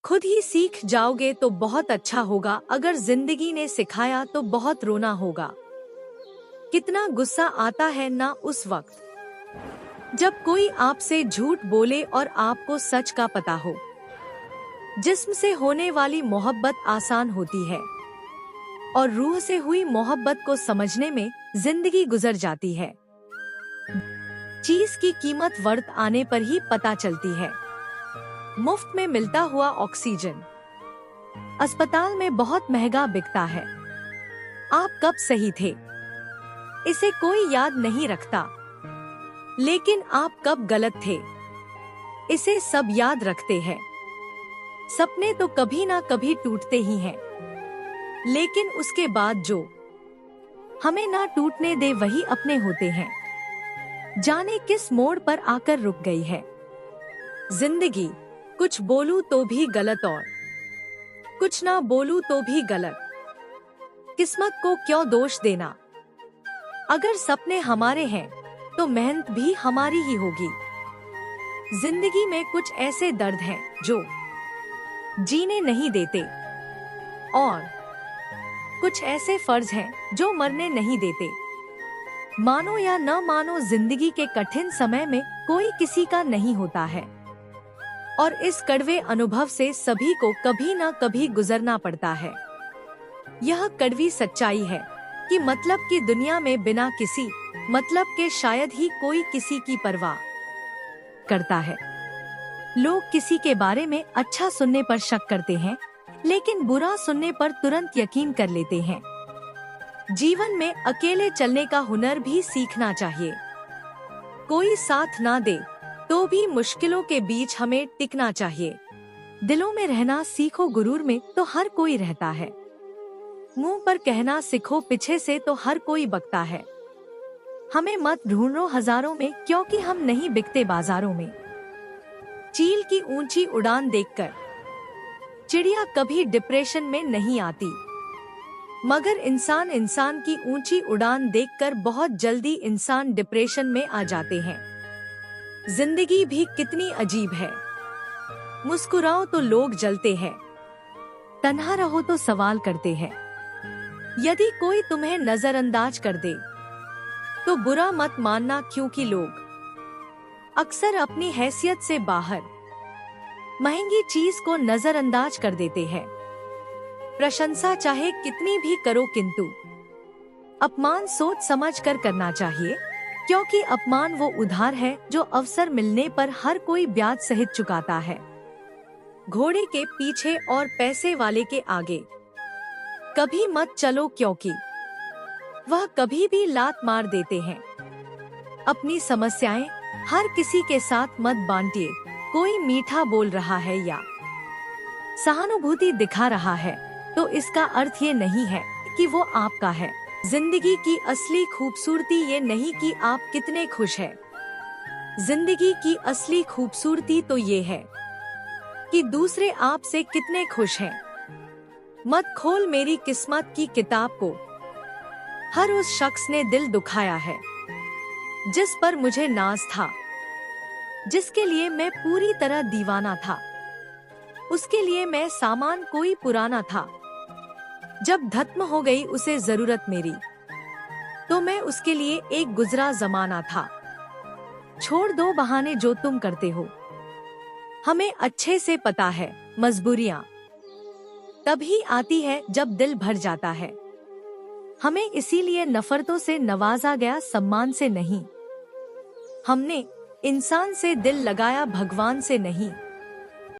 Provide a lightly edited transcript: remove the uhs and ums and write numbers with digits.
खुद ही सीख जाओगे तो बहुत अच्छा होगा, अगर जिंदगी ने सिखाया तो बहुत रोना होगा। कितना गुस्सा आता है ना उस वक्त जब कोई आपसे झूठ बोले और आपको सच का पता हो। जिस्म से होने वाली मोहब्बत आसान होती है और रूह से हुई मोहब्बत को समझने में जिंदगी गुजर जाती है। चीज की कीमत वक्त आने पर ही पता चलती है। मुफ्त में मिलता हुआ ऑक्सीजन अस्पताल में बहुत महंगा बिकता है। आप कब सही थे इसे कोई याद नहीं रखता, लेकिन आप कब गलत थे इसे सब याद रखते हैं। सपने तो कभी ना कभी टूटते ही हैं, लेकिन उसके बाद जो हमें ना टूटने दे वही अपने होते हैं। जाने किस मोड़ पर आकर रुक गई है जिंदगी। कुछ बोलूं तो भी गलत और कुछ ना बोलूं तो भी गलत। किस्मत को क्यों दोष देना, अगर सपने हमारे हैं तो मेहनत भी हमारी ही होगी। जिंदगी में कुछ ऐसे दर्द हैं जो जीने नहीं देते और कुछ ऐसे फर्ज हैं जो मरने नहीं देते। मानो या न मानो, जिंदगी के कठिन समय में कोई किसी का नहीं होता है और इस कड़वे अनुभव से सभी को कभी न कभी गुजरना पड़ता है। यह कड़वी सच्चाई है कि मतलब की दुनिया में बिना किसी मतलब के शायद ही कोई किसी की परवाह करता है। लोग किसी के बारे में अच्छा सुनने पर शक करते हैं, लेकिन बुरा सुनने पर तुरंत यकीन कर लेते हैं। जीवन में अकेले चलने का हुनर भी सीखना चाहिए। कोई साथ ना दे तो भी मुश्किलों के बीच हमें टिकना चाहिए। दिलों में रहना सीखो, गुरूर में तो हर कोई रहता है। मुंह पर कहना सीखो, पीछे से तो हर कोई बकता है। हमें मत ढूंढो हजारों में, क्योंकि हम नहीं बिकते बाजारों में। चील की ऊंची उड़ान देखकर चिड़िया कभी डिप्रेशन में नहीं आती, मगर इंसान की ऊंची उड़ान देखकर बहुत जल्दी इंसान डिप्रेशन में आ जाते हैं। जिंदगी भी कितनी अजीब है। मुस्कुराओ तो लोग जलते हैं, तन्हा रहो तो सवाल करते हैं। यदि कोई तुम्हें नजरअंदाज कर दे तो बुरा मत मानना, क्योंकि लोग अक्सर अपनी हैसियत से बाहर महंगी चीज को नजरअंदाज कर देते हैं। प्रशंसा चाहे कितनी भी करो, किंतु अपमान सोच समझ कर करना चाहिए, क्योंकि अपमान वो उधार है जो अवसर मिलने पर हर कोई ब्याज सहित चुकाता है। घोड़े के पीछे और पैसे वाले के आगे कभी मत चलो, क्योंकि वह कभी भी लात मार देते हैं। अपनी समस्याएं हर किसी के साथ मत बांटिए। कोई मीठा बोल रहा है या सहानुभूति दिखा रहा है तो इसका अर्थ ये नहीं है कि वो आपका है। जिंदगी की असली खूबसूरती ये नहीं कि आप कितने खुश हैं। जिंदगी की असली खूबसूरती तो ये है कि दूसरे आपसे कितने खुश हैं। मत खोल मेरी किस्मत की किताब को, हर उस शख्स ने दिल दुखाया है जिस पर मुझे नाज था, जिसके लिए मैं पूरी तरह दीवाना था। उसके लिए मैं सामान कोई पुराना था। जब खत्म हो गई उसे जरूरत मेरी, तो मैं उसके लिए एक गुजरा जमाना था। छोड़ दो बहाने जो तुम करते हो, हमें अच्छे से पता है मजबूरियां तभी आती है जब दिल भर जाता है। हमें इसीलिए नफरतों से नवाजा गया, सम्मान से नहीं। हमने इंसान से दिल लगाया, भगवान से नहीं।